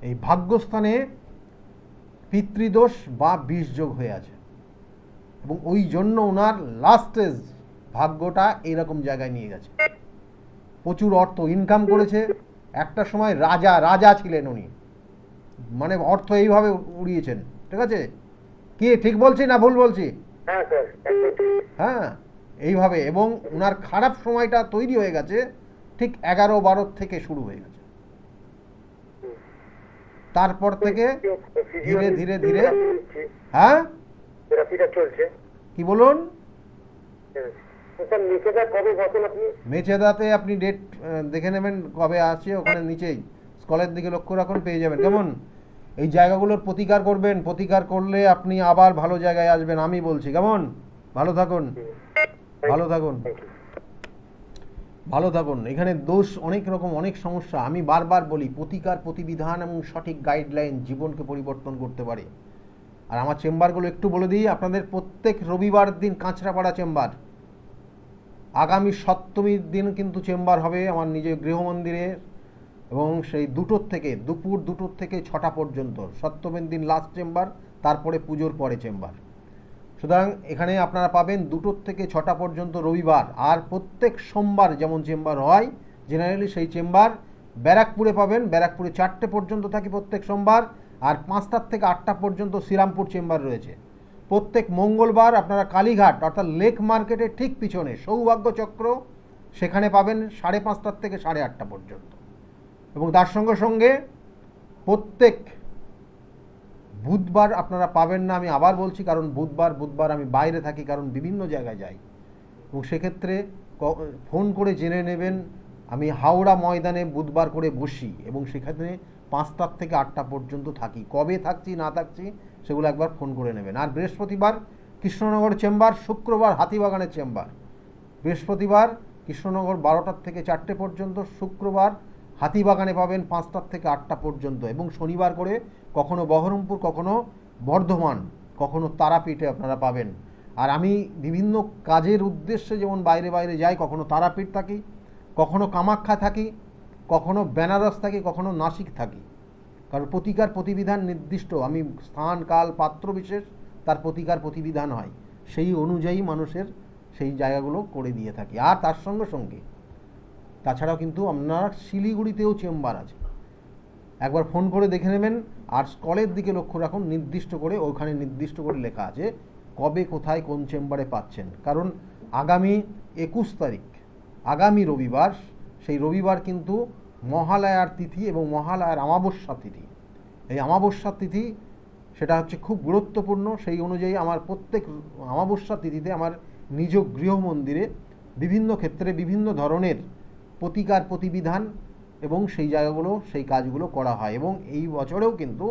এই ভাগ্যস্থানে পিতৃদোষ বা বিষযোগ হয়ে আছে। এবং ওই জন্য ওনার লাস্ট স্টেজ ভাগ্যটা এরকম জায়গায় নিয়ে গেছে। প্রচুর অর্থ ইনকাম করেছে। একটা সময় রাজা ছিলেন উনি, মানে অর্থ এইভাবে উড়িয়েছেন। ঠিক আছে, কি ঠিক বলছি না ভুল বলছি? হ্যাঁ স্যার, হ্যাঁ, এইভাবে। এবং ওনার খারাপ সময়টা তৈরি হয়ে গেছে ঠিক 11-12 থেকে শুরু হয়ে গেছে। তারপর থেকে ধীরে ধীরে ধীরে, হ্যাঁ থেরাপিটা চলছে। কি বলুন? স্যার নিচেটা কবে বসেন আপনি? মেচেদাতে আপনি ডেট দেখে নেবেন কবে আছে, ওখানে নিচেই স্কলের দিকে লক্ষ্য রাখুন, পেয়ে যাবেন। কেমন এই জায়গাগুলোর প্রতিকার করবেন। প্রতিকার করলে আপনি আবার ভালো জায়গায় আসবেন, আমি বলছি। কেমন ভালো থাকুন, ভালো থাকুন, ভালো থাকুন। এখানে দোষ অনেক রকম, অনেক সমস্যা। আমি বারবার বলি প্রতিকার, প্রতিবিধান এবং সঠিক গাইডলাইন জীবনকে পরিবর্তন করতে পারে। আর আমার চেম্বারগুলো একটু বলে দিই আপনাদের। প্রত্যেক রবিবার দিন কাঁচরাপাড়া চেম্বার। আগামী সপ্তমীর দিন কিন্তু চেম্বার হবে আমার নিজের গৃহমন্দিরে, এবং সেই দুপুর 2টো থেকে 6টা পর্যন্ত। সপ্তমীর দিন লাস্ট চেম্বার, তারপরে পুজোর পরে চেম্বার। সুতরাং এখানে আপনারা পাবেন 2টো থেকে 6টা পর্যন্ত রবিবার। আর প্রত্যেক সোমবার যেমন চেম্বার হয় জেনারেলি, সেই চেম্বার ব্যারাকপুরে পাবেন, ব্যারাকপুরে 4টে পর্যন্ত থাকি প্রত্যেক সোমবার, আর 5টার থেকে 8টা পর্যন্ত শ্রীরামপুর চেম্বার রয়েছে। প্রত্যেক মঙ্গলবার আপনারা কালীঘাট অর্থাৎ লেক মার্কেটের ঠিক পিছনে সৌভাগ্য চক্র, সেখানে পাবেন 5:30 থেকে 8:30 পর্যন্ত। এবং তার সঙ্গে সঙ্গে প্রত্যেক বুধবার আপনারা পাবেন না, আমি আবার বলছি, কারণ বুধবার আমি বাইরে থাকি, কারণ বিভিন্ন জায়গায় যাই, এবং সেক্ষেত্রে ফোন করে জেনে নেবেন। আমি হাওড়া ময়দানে বুধবার করে বসি এবং সেখানে 5টার থেকে 8টা পর্যন্ত থাকি। কবে থাকছি না থাকছি সেগুলো একবার ফোন করে নেবেন। আর বৃহস্পতিবার কৃষ্ণনগর চেম্বার, শুক্রবার হাতিবাগানের চেম্বার। বৃহস্পতিবার কৃষ্ণনগর 12টার থেকে 4টে পর্যন্ত, শুক্রবার হাতিবাগানে পাবেন 5টার থেকে 8টা পর্যন্ত, এবং শনিবার করে কখনো বহরমপুর, কখনো বর্ধমান, কখনো তারাপীঠে আপনারা পাবেন। আর আমি বিভিন্ন কাজের উদ্দেশ্যে যেমন বাইরে বাইরে যাই, কখনো তারাপীঠ থাকি, কখনো কামাখ্যা থাকি, কখনো বেনারস থাকি, কখনো নাসিক থাকি। কারণ প্রতিকার প্রতিবিধান নির্দিষ্ট, আমি স্থান কাল পাত্র বিশেষ তার প্রতিকার প্রতিবিধান হয়, সেই অনুযায়ী মানুষের সেই জায়গাগুলো করে দিয়ে থাকি। আর তার সঙ্গে সঙ্গে তাছাড়াও কিন্তু আপনার শিলিগুড়িতেও চেম্বার আছে, একবার ফোন করে দেখে নেবেন। আর স্কলের দিকে লক্ষ্য রাখুন, নির্দিষ্ট করে ওখানে নির্দিষ্ট করে লেখা আছে কবে কোথায় কোন চেম্বারে পাচ্ছেন। কারণ আগামী 21 তারিখ, আগামী রবিবার, সেই রবিবার কিন্তু মহালয়ার তিথি এবং মহালয়ার অমাবস্যা তিথি। এই অমাবস্যা তিথি সেটা হচ্ছে খুব গুরুত্বপূর্ণ। সেই অনুযায়ী আমার প্রত্যেক অমাবস্যা তিথিতে আমার নিজ গৃহ মন্দিরে বিভিন্ন ক্ষেত্রে বিভিন্ন ধরনের প্রতিকার প্রতিবিধান এবং সেই জায়গাগুলো সেই কাজগুলো করা হয়, এবং এই বছরেও কিন্তু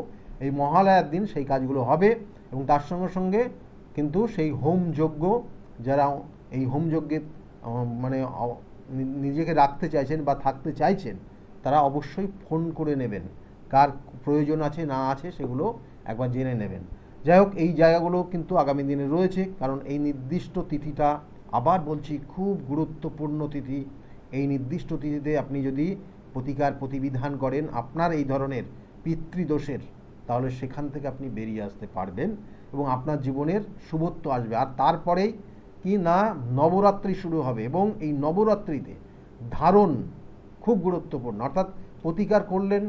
এই মহালয়ার দিন সেই কাজগুলো হবে। এবং তার সঙ্গে সঙ্গে কিন্তু সেই হোম যজ্ঞ, যারা এই হোম যজ্ঞে মানে নিজেকে রাখতে চাইছেন বা থাকতে চাইছেন, তারা অবশ্যই ফোন করে নেবেন, কার প্রয়োজন আছে না আছে সেগুলো একবার জেনে নেবেন। যাই হোক, এই জায়গাগুলো কিন্তু আগামী দিনে রয়েছে, কারণ এই নির্দিষ্ট তিথিটা, আবার বলছি, খুব গুরুত্বপূর্ণ তিথি। এই নির্দিষ্ট তিথিতে আপনি যদি প্রতিকার প্রতিবিধান করেন আপনার এই ধরনের পিতৃদোষের, তাহলে সেখান থেকে আপনি বেরিয়ে আসতে পারবেন এবং আপনার জীবনের শুভত্ব আসবে। আর তারপরেই কি না, নবরাত্রি শুরু হবে, এবং এই নবরাত্রিতে ধারণ খুব গুরুত্বপূর্ণ। অর্থাৎ প্রতিকার করলেন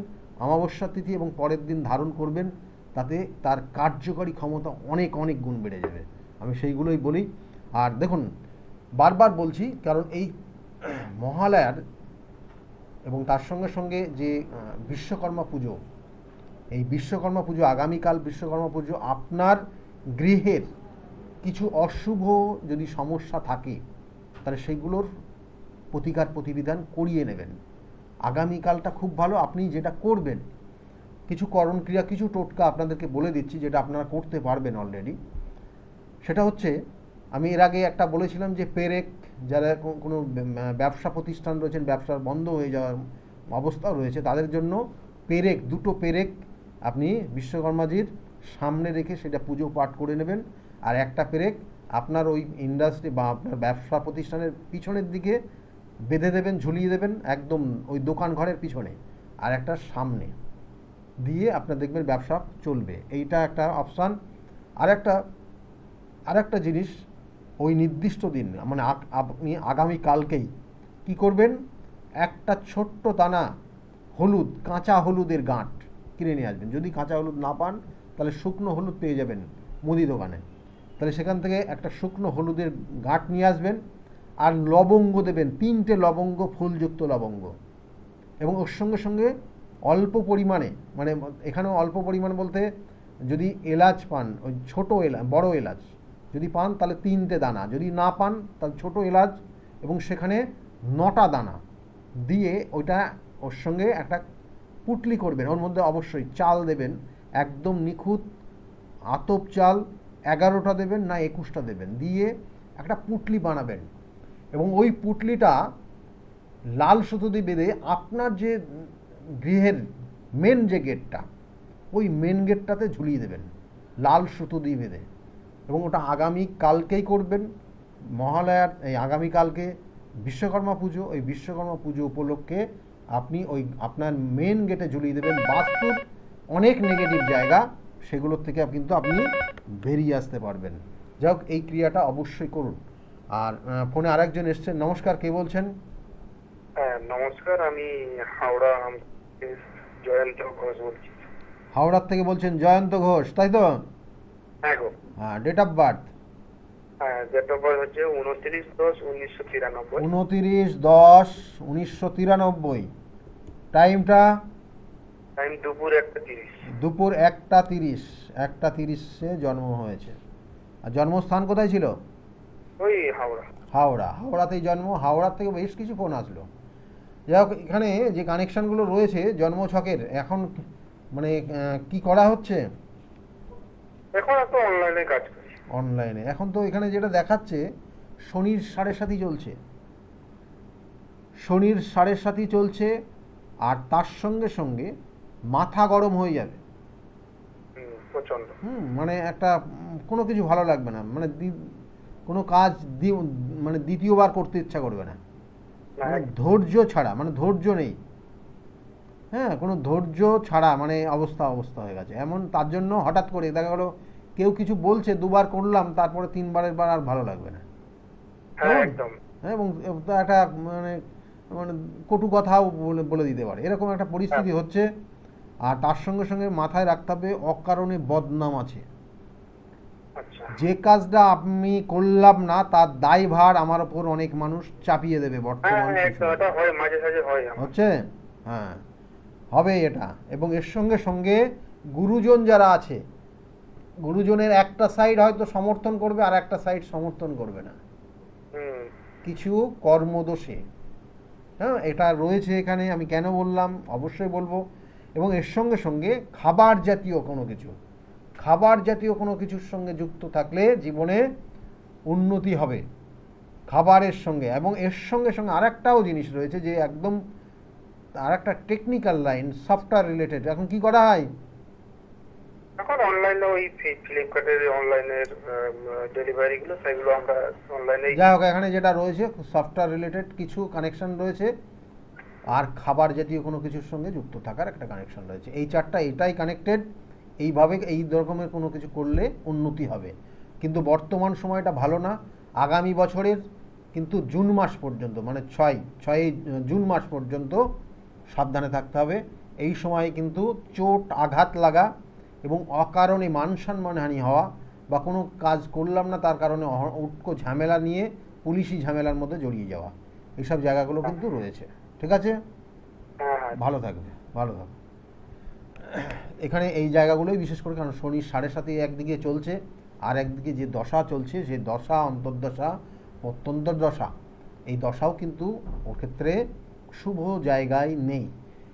অমাবস্যা তিথি এবং পরের দিন ধারণ করবেন, তাতে তার কার্যকরী ক্ষমতা অনেক অনেক গুণ বেড়ে যাবে। আমি সেইগুলোই বলি। আর দেখুন, বারবার বলছি, কারণ এই মহালয়ার এবং তার সঙ্গে সঙ্গে যে বিশ্বকর্মা পুজো, এই বিশ্বকর্মা পুজো, আগামীকাল বিশ্বকর্মা পুজো, আপনার গৃহের কিছু অশুভ যদি সমস্যা থাকে তাহলে সেইগুলোর প্রতিকার প্রতিবিধান করিয়ে নেবেন। আগামীকালটা খুব ভালো। আপনি যেটা করবেন, কিছু করণ ক্রিয়া, কিছু টোটকা আপনাদেরকে বলে দিচ্ছি, যেটা আপনারা করতে পারবেন অলরেডি। সেটা হচ্ছে, আমি এর আগে একটা বলেছিলাম যে পেরেক, যারা কোনো ব্যবসা প্রতিষ্ঠান রয়েছেন, ব্যবসা বন্ধ হয়ে যাওয়ার অবস্থাও রয়েছে, তাদের জন্য পেরেক, 2টো পেরেক আপনি বিশ্বকর্মাজির সামনে রেখে সেটা পুজো পাঠ করে নেবেন। আর একটা পেরেক আপনার ওই ইন্ডাস্ট্রি বা আপনার ব্যবসা প্রতিষ্ঠানের পিছনের দিকে বেঁধে দেবেন, ঝুলিয়ে দেবেন, একদম ওই দোকান ঘরের পিছনে, আর একটা সামনে দিয়ে আপনার দেখবেন ব্যবসা চলবে। এইটা একটা অপশান। আর একটা জিনিস, ওই নির্দিষ্ট দিন মানে আপনি আগামীকালকেই কি করবেন, একটা ছোট্ট দানা হলুদ, কাঁচা হলুদের গাঁট কিনে নিয়ে আসবেন। যদি কাঁচা হলুদ না পান তাহলে শুকনো হলুদ পেয়ে যাবেন মুদি দোকানে, তাহলে সেখান থেকে একটা শুকনো হলুদের গাঁট নিয়ে আসবেন। আর লবঙ্গ দেবেন, 3টে লবঙ্গ, ফুলযুক্ত লবঙ্গ, এবং ওর সঙ্গে সঙ্গে অল্প পরিমাণে, মানে এখানেও অল্প পরিমাণ বলতে, যদি এলাচ পান, ওই ছোটো এলাচ, বড়ো এলাচ যদি পান তাহলে 3টে দানা, যদি না পান তাহলে ছোটো এলাচ, এবং সেখানে 9টা দানা দিয়ে ওইটা ওর সঙ্গে একটা পুটলি করবেন। ওর মধ্যে অবশ্যই চাল দেবেন, একদম নিখুঁত আতপ চাল 11টা দেবেন না 21টা দেবেন, দিয়ে একটা পুটলি বানাবেন। এবং ওই পুটলিটা লাল সুতো দিয়ে বেঁধে আপনার যে গৃহের মেন যে গেটটা, ওই মেন গেটটাতে ঝুলিয়ে দেবেন লাল সুতো দিয়ে বেঁধে। এবং ওটা আগামীকালকেই করবেন। মহালয়ার এই আগামীকালকে বিশ্বকর্মা পুজো, ওই বিশ্বকর্মা পুজো উপলক্ষে আপনি ওই আপনার মেন গেটে ঝুলিয়ে দেবেন। বাস্তুর অনেক নেগেটিভ জায়গা, সেগুলোর থেকে কিন্তু আপনি বেরিয়ে আসতে পারবেন। যাই হোক, এই ক্রিয়াটা অবশ্যই করুন। আর ফোনে আরেকজন এসছেন। নমস্কার, কে বলছেন? হ্যাঁ নমস্কার, আমি হাওড়া জয়ন্ত ঘোষ বলছি। হাওড়ার থেকে বলছেন জয়ন্ত ঘোষ, তাই তো? হ্যাঁ গো। হ্যাঁ, ডেট অফ বার্থ? হ্যাঁ, ডেট অফ বার্থ হচ্ছে 29/10/1993। 29/10/1993। টাইমটা? টাইম দুপুর 1:30। দুপুর 1:30। 1:30-এ জন্ম হয়েছে। আর জন্মস্থান কোথায় ছিল? ওই হাওড়া। হাওড়া। হাওড়াতেই জন্ম। হাওড়ার থেকে বেশ কিছু ফোন আসলো। যাই হোক, এখানে যে কানেকশানগুলো রয়েছে জন্মছকের, এখন মানে কি করা হচ্ছে? এখন তো অনলাইনে কাজ করি। অনলাইনে এখন তো এখানে যেটা দেখাচ্ছে, শনির 7.5 চলছে। শনির 7.5 চলছে, আর তার সঙ্গে সঙ্গে মাথা গরম হয়ে যাবে। প্রচন্ড। মানে একটা কোনো কিছু ভালো লাগবে না, মানে কোনো কাজ মানে দ্বিতীয়বার করতে ইচ্ছা করবে না। মানে ধৈর্য ছাড়া, মানে ধৈর্য নেই। হ্যাঁ, কোনো ধৈর্য ছাড়া মানে অবস্থা হয়ে গেছে এমন। তার জন্য হঠাৎ করে দেখা গেলো কেউ কিছু বলছে, দুবার করলাম, তারপরে 3বারের বার আর ভালো লাগবে না। হ্যাঁ একদম। হ্যাঁ, এবং একটা মানে মানে কটু কথাও বলে দিতে পারে, এরকম একটা পরিস্থিতি হচ্ছে। আর তার সঙ্গে সঙ্গে মাথায় রাখতে হবে, অকারণে বদনাম আছে। আচ্ছা। যে কাজটা আমি করলাম না তার দায়ভার আমার ওপর অনেক মানুষ চাপিয়ে দেবে বর্তমান এটা হয়, মাঝে সাঝে হয় হচ্ছে। হ্যাঁ, হবে এটা। এবং এর সঙ্গে সঙ্গে গুরুজন যারা আছে, গুরুজনের একটা সাইড হয়তো সমর্থন করবে, আর একটা সাইড সমর্থন করবে না, কিছু কর্মদোষে। হ্যাঁ, এটা রয়েছে এখানে। আমি কেন বললাম অবশ্যই বলবো। এবং এর সঙ্গে সঙ্গে খাবার জাতীয় কোনো কিছুর সঙ্গে যুক্ত থাকলে জীবনে উন্নতি হবে খাবারের সঙ্গে। এবং এর সঙ্গে সঙ্গে আরেকটাও জিনিস রয়েছে, যে একদম আরেকটা টেকনিক্যাল লাইন, সফটওয়্যার রিলেটেড। এখন কি করা হয়? এখন অনলাইনে ওই ফ্লিপকার্টের অনলাইনের ডেলিভারি গুলো, সেগুলো আমরা অনলাইনে। যাই হোক, এখানে যেটা রয়েছে সফটওয়্যার রিলেটেড কিছু কানেকশন রয়েছে, আর খাবার জাতীয় কোনো কিছুর সঙ্গে যুক্ত থাকার একটা কানেকশন রয়েছে। এই চারটা এটাই কানেক্টেড। এইভাবে এই রকমের কোনো কিছু করলে উন্নতি হবে। কিন্তু বর্তমান সময়টা ভালো না। আগামী বছরের কিন্তু জুন মাস পর্যন্ত, মানে 6 জুন মাস পর্যন্ত সাবধানে থাকতে হবে। এই সময় কিন্তু চোট আঘাত লাগা এবং অকারণে মান সম্মানহানি হওয়া, বা কোনো কাজ করলাম না তার কারণে উটকো ঝামেলা নিয়ে পুলিশি ঝামেলার মধ্যে জড়িয়ে যাওয়া, এইসব জায়গাগুলো কিন্তু রয়েছে। ঠিক আছে, ভালো থাকবে। এখানে এই জায়গাগুলোই বিশেষ করে, কারণ শনির 7.5 একদিকে চলছে, আর একদিকে যে দশা চলছে, সে দশা অন্তর্দশা প্রত্যন্তর দশা, এই দশাও কিন্তু ওর ক্ষেত্রে শুভ জায়গায় নেই।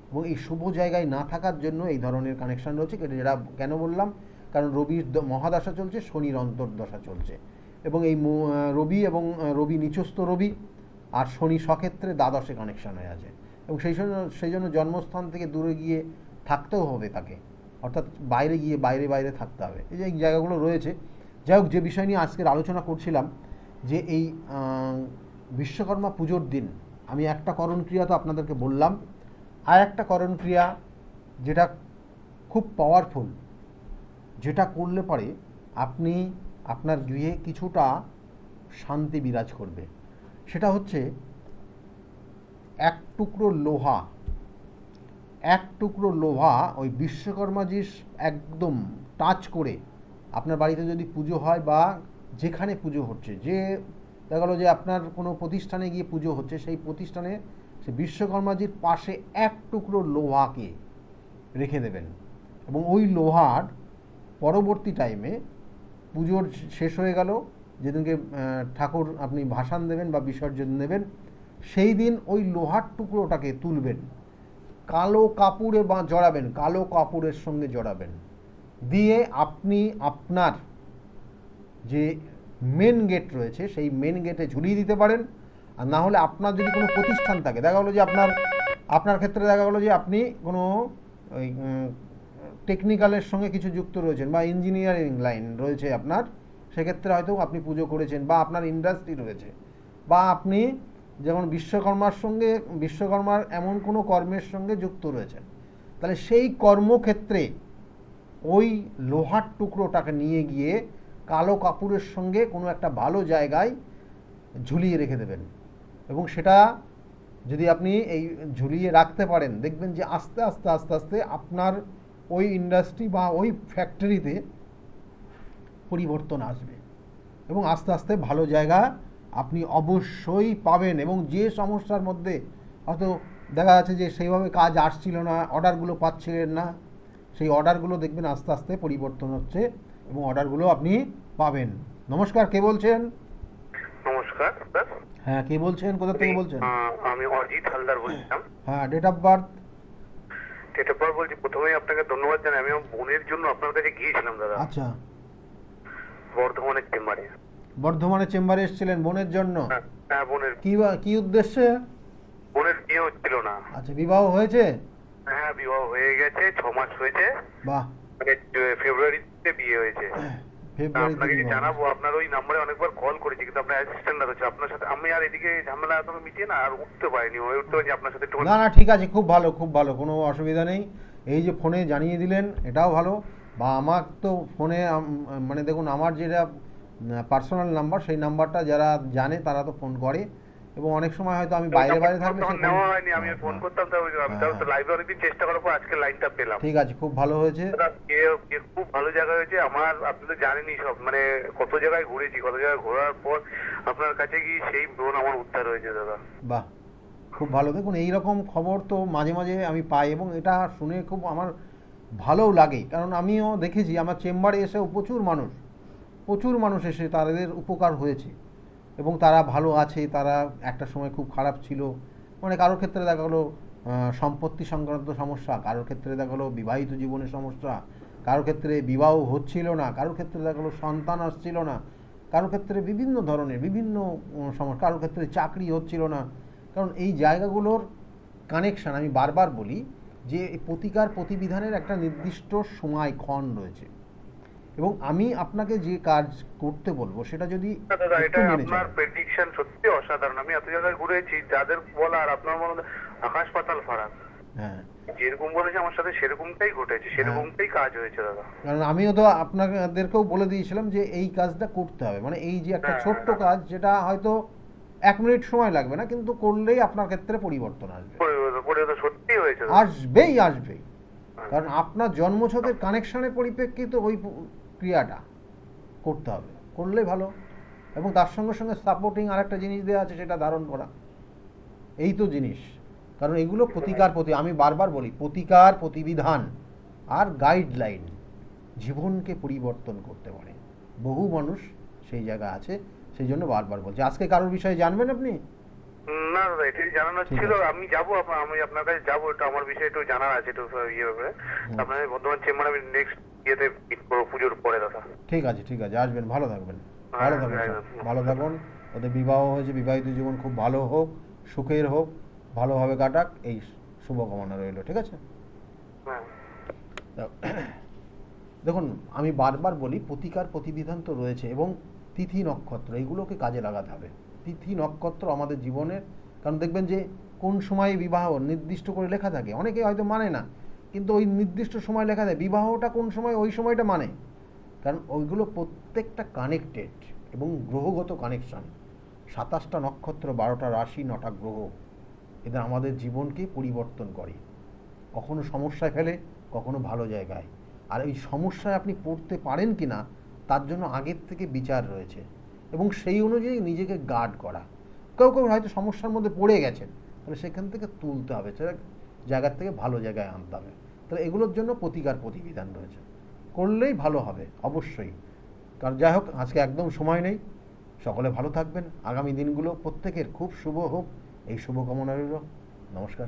এবং এই শুভ জায়গায় না থাকার জন্য এই ধরনের কানেকশান রয়েছে। যেটা কেন বললাম, কারণ রবির মহাদশা চলছে, শনির অন্তর্দশা চলছে। এবং এই রবি নিচস্থ রবি, আর শনি স্বক্ষেত্রে দ্বাদশে কানেকশান হয়ে আছে। এবং সেই জন্য জন্মস্থান থেকে দূরে গিয়ে থাকতেও হবে তাকে, অর্থাৎ বাইরে গিয়ে বাইরে থাকতে হবে। এই যে এই জায়গাগুলো রয়েছে। যাই হোক, যে বিষয় নিয়ে আজকের আলোচনা করছিলাম, যে এই বিশ্বকর্মা পুজোর দিন আমি একটা করণ ক্রিয়া তো আপনাদেরকে বললাম, আর একটা করণ ক্রিয়া যেটা খুব পাওয়ারফুল, যেটা করলে পরে আপনি আপনার গৃহে কিছুটা শান্তি বিরাজ করবে, সেটা হচ্ছে এক টুকরো লোহা ওই বিশ্বকর্মাজির একদম টাচ করে, আপনার বাড়িতে যদি পুজো হয় বা যেখানে পুজো হচ্ছে, যে দেখা গেলো যে আপনার কোনো প্রতিষ্ঠানে গিয়ে পুজো হচ্ছে, সেই প্রতিষ্ঠানে সে বিশ্বকর্মাজির পাশে এক টুকরো লোহাকে রেখে দেবেন। এবং ওই লোহার পরবর্তী টাইমে পুজোর শেষ হয়ে গেল, যেদিনকে ঠাকুর আপনি ভাসান দেবেন বা বিসর্জন দেবেন, সেই দিন ওই লোহার টুকরোটাকে তুলবেন, কালো কাপড়ে জড়াবেন, কালো কাপড়ের সঙ্গে জড়াবেন, দিয়ে আপনি আপনার যে মেন গেট রয়েছে সেই মেন গেটে ঝুলিয়ে দিতে পারেন। আর না হলে আপনার যদি কোনো প্রতিষ্ঠান থাকে, দেখা গেলো যে আপনার ক্ষেত্রে দেখা গেলো যে আপনি কোনো ওই টেকনিক্যালের সঙ্গে কিছু যুক্ত রয়েছেন, বা ইঞ্জিনিয়ারিং লাইন রয়েছে আপনার, সেক্ষেত্রে হয়তো আপনি পুজো করেছেন, বা আপনার ইন্ডাস্ট্রি রয়েছে, বা আপনি যেমন বিশ্বকর্মার এমন কোনো কর্মের সঙ্গে যুক্ত রয়েছেন, তাহলে সেই কর্মক্ষেত্রে ওই লোহার টুকরোটাকে নিয়ে গিয়ে কালো কাপড়ের সঙ্গে কোনো একটা ভালো জায়গায় ঝুলিয়ে রেখে দেবেন। এবং সেটা যদি আপনি এই ঝুলিয়ে রাখতে পারেন, দেখবেন যে আস্তে আস্তে আস্তে আস্তে আপনার ওই ইন্ডাস্ট্রি বা ওই ফ্যাক্টরিতে পরিবর্তন আসবে এবং আস্তে আস্তে ভালো জায়গা আপনি অবশ্যই পাবেন। এবং যে সমস্যার মধ্যে হয়তো দেখা যাচ্ছে যে সেইভাবে কাজ আসছিল না, অর্ডারগুলো পাচ্ছিলেন না, সেই অর্ডারগুলো দেখবেন আস্তে আস্তে পরিবর্তন হচ্ছে এবং অর্ডারগুলো আপনি পাবেন। নমস্কার, কে বলছেন? নমস্কার স্যার। হ্যাঁ, কে বলছেন, কোথা থেকে বলছেন? আমি অজিত হালদার বলছিলাম। হ্যাঁ, date of birth? Date of birth বলছি, প্রথমেই আপনাকে ধন্যবাদ জানাই। আমি আমার বোনের জন্য আপনার কাছে গিয়েছিলাম দাদা, আচ্ছা, বর্ধমানের চেম্বারে। বর্ধমানে চেম্বারে এসেছিলেন বোনের জন্য? হ্যাঁ, বোনের কি উদ্দেশ্যে? বোনের বিয়ে হচ্ছিল না। আচ্ছা, বিবাহ হয়েছে? হ্যাঁ, বিবাহ হয়ে গেছে, 6 মাস হয়েছে। বাহ, মানে ফেব্রুয়ারিতে বিয়ে হয়েছে। ফেব্রুয়ারিতে আপনাকে বিবাহ। জানাবো, আপনার ওই নম্বরে অনেকবার কল করেছি, কিন্তু আপনার অ্যাসিস্ট্যান্ট আছে আপনার সাথে। আমি আর এদিকে ঝামেলা তোকে মিটিয়ে না আর উঠতে পারিনি, হয়ে উঠতে পারিনি আপনার সাথে একটু। না না, ঠিক আছে, খুব ভালো, খুব ভালো, কোনো অসুবিধা নেই। এই যে ফোনে জানিয়ে দিলেন এটাও ভালো। বা আমার তো ফোনে মানে দেখুন, আমার যেটা পার্সোনাল নাম্বার, সেই নাম্বারটা যারা জানে তারা তো ফোন করে এবং অনেক সময় হয়তো আমি বাইরে থাকলে তখন নেওয়া হয়নি, আমি ফোন করতাম। আমি তো লাইভে অনেকদিন চেষ্টা করার পর আজকে লাইনটা পেলাম। ঠিক আছে, খুব ভালো হয়েছে। খুব ভালো জায়গা হয়েছে আমার। আপনি তো জানেনই সব, মানে কত জায়গায় ঘুরেছি, কত জায়গায় ঘোরার পর আপনার কাছে গিয়ে সেই বোন আমার উদ্ধার হয়েছে দাদা। বাহ, খুব ভালো। দেখুন, এই রকম খবর তো মাঝে মাঝে আমি পাই এবং এটা শুনে খুব আমার ভালোও লাগে, কারণ আমিও দেখেছি আমার চেম্বারে এসেও প্রচুর মানুষ এসে তাদের উপকার হয়েছে এবং তারা ভালো আছে। তারা একটা সময় খুব খারাপ ছিল, মানে কারোর ক্ষেত্রে দেখা গেলো সম্পত্তি সংক্রান্ত সমস্যা, কারোর ক্ষেত্রে দেখা গেলো বিবাহিত জীবনের সমস্যা, কারোর ক্ষেত্রে বিবাহ হচ্ছিল না, কারোর ক্ষেত্রে দেখা গেলো সন্তান আসছিল না, কারোর ক্ষেত্রে বিভিন্ন ধরনের বিভিন্ন সমস্যা, কারোর ক্ষেত্রে চাকরি হচ্ছিল না। কারণ এই জায়গাগুলোর কানেকশান, আমি বারবার বলি যে প্রতিকার প্রতিবিধানের একটা নির্দিষ্ট সময় ক্ষণ রয়েছে এবং আমি আপনাকে যে কাজ করতে বলবো সেটা যদি দাদা, একটু এটা মেনে আপনার চলেন। প্রেডিকশন সত্যি অসাধারণ। আমি এত জায়গায় ঘুরেছি, যাদের বলা আর আপনার মধ্যে আকাশ পাতাল ফারাক। হ্যাঁ, যেরকম বলেছে আমার সাথে সেরকমটাই ঘটেছে, সেরকমটাই কাজ হয়েছে দাদা। কারণ আমিও তো আপনাদেরকেও বলে দিয়েছিলাম যে এই কাজটা করতে হবে, মানে এই যে একটা ছোট্ট কাজ, যেটা হয়তো 1 মিনিট সময় লাগবে না, কিন্তু করলেই আপনার ক্ষেত্রে পরিবর্তন আসবে। পরিবর্তন সত্যি হয়েছে দাদা। আসবেই, কারণ আপনার জন্মছকের কানেকশনের পরিপ্রেক্ষিতে ওই ক্রিয়াটা করতে হবে, করলেই ভালো। এবং তার সঙ্গে সঙ্গে সাপোর্টিং আরেকটা জিনিস দেওয়া আছে, সেটা ধারণ করা। এই তো জিনিস, কারণ এগুলো আমি বারবার বলি, প্রতিকার প্রতিবিধান আর গাইডলাইন জীবনকে পরিবর্তন করতে পারে। বহু মানুষ সেই জায়গা আছে, সেই জন্য বারবার বলছি। আজকে কারোর বিষয়ে জানবেন আপনি? না দাদা, এটাই জানানোর ঠিক ছিল। আছে। আমি যাবো, আমি আপনার কাছে যাবো, একটু আমার বিষয়ে একটু জানার আছে, একটু ইয়ে ব্যাপারে। আপনার বর্ধমান চেম্বার আমি নেক্সট ইয়েতে মিট করবো পুজোর পরে দাদা। ঠিক আছে, আসবেন, ভালো থাকবেন। হ্যাঁ, ভালো থাকুন। ওদের বিবাহ হয়েছে, বিবাহিত জীবন খুব ভালো হোক, সুখের হোক, ভালোভাবে কাটাক, এই শুভকামনা রইল। ঠিক আছে। হ্যাঁ। দেখুন, আমি বারবার বলি প্রতিকার প্রতিবিধান তো রয়েছে এবং তিথি নক্ষত্র এইগুলোকে কাজে লাগাতে হবে। তিথি নক্ষত্র আমাদের জীবনের, কারণ দেখবেন যে কোন সময়ে বিবাহ নির্দিষ্ট করে লেখা থাকে, অনেকে হয়তো মানে না, কিন্তু ওই নির্দিষ্ট সময় লেখা থাকে বিবাহটা কোন সময়, ওই সময়টা মানে, কারণ ওইগুলো প্রত্যেকটা কানেক্টেড এবং গ্রহগত কানেকশান। 27টা নক্ষত্র, 12টা রাশি, 9টা গ্রহ, এদের আমাদের জীবনকে পরিবর্তন করে, কখনো সমস্যায় ফেলে, কখনো ভালো জায়গায়। আর এই সমস্যায় আপনি পড়তে পারেন কি না তার জন্য আগের থেকে বিচার রয়েছে এবং সেই অনুযায়ী নিজেকে গার্ড করা। কেউ হয়তো সমস্যার মধ্যে পড়ে গেছেন, তাহলে সেখান থেকে তুলতে হবে, সেটা জায়গার থেকে ভালো জায়গায় আনতে হবে। তাহলে এগুলোর জন্য প্রতিকার প্রতিবিধান রয়েছে, করলেই ভালো হবে অবশ্যই। কারণ যাই হোক, আজকে একদম সময় নেই। সকলে ভালো থাকবেন। আগামী দিনগুলো প্রত্যেকের খুব শুভ হোক, এই শুভকামনা রইল। নমস্কার।